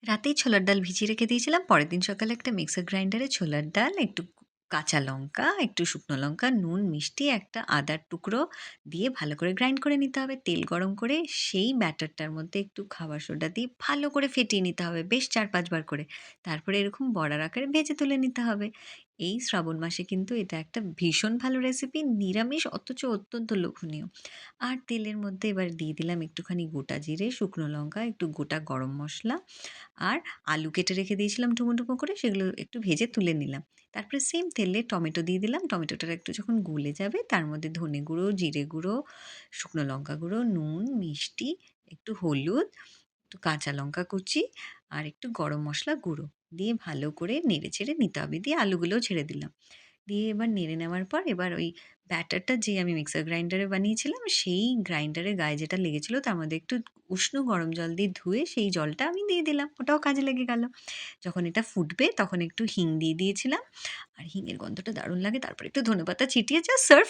রাতেই ছোলার ডাল ভিজিয়ে রেখে দিয়েছিলাম। পরের দিন সকালে একটা মিক্সার গ্রাইন্ডারে ছোলার ডাল, একটু কাঁচা লঙ্কা, একটু শুকনো লঙ্কা, নুন, মিষ্টি, একটা আদার টুকরো দিয়ে ভালো করে গ্রাইন্ড করে নিতে হবে। তেল গরম করে সেই ব্যাটারটার মধ্যে একটু খাবার সোডা দিয়ে ভালো করে ফেটিয়ে নিতে হবে। বেশ ৪-৫ বার করে। তারপরে এরকম বড়ার আকারে ভেজে তুলে নিতে হবে। এই শ্রাবণ মাসে কিন্তু এটা একটা ভীষণ ভালো রেসিপি। নিরামিষ অথচ অত্যন্ত লোভনীয়। আর তেলের মধ্যে এবার দিয়ে দিলাম একটুখানি গোটা জিরে, শুকনো লঙ্কা, একটু গোটা গরম মসলা আর আলু কেটে রেখে দিয়েছিলাম ডুমো, ডুমো করে সেগুলো একটু ভেজে তুলে নিলাম। তারপরে সেম তেলে টমেটো দিয়ে দিলাম। টমেটোটা একটু যখন গলে যাবে তার মধ্যে ধনে গুঁড়ো, জিরে গুঁড়ো, শুকনো লঙ্কা গুঁড়ো, নুন, মিষ্টি, একটু হলুদ, একটু কাঁচা লঙ্কা কুচি আর একটু গরম মসলা গুঁড়ো দিয়ে ভালো করে নেড়েচেড়ে নিতে হবে। দিয়ে আলুগুলোও ছেড়ে দিলাম। দিয়ে এবার নেড়ে নেওয়ার পর এবার ওই ব্যাটারটা যে আমি মিক্সার গ্রাইন্ডারে বানিয়েছিলাম সেই গ্রাইন্ডারের গায়ে যেটা লেগেছিল তার মধ্যে একটু উষ্ণ গরম জল দিয়ে ধুয়ে সেই জলটা আমি দিয়ে দিলাম। ওটাও কাজে লেগে গেল। যখন এটা ফুটবে তখন একটু হিং দিয়ে দিয়েছিলাম। আর হিঙের গন্ধটা দারুণ লাগে। তারপরে একটু ধনেপাতা ছিটিয়ে জাস্ট সার্ভ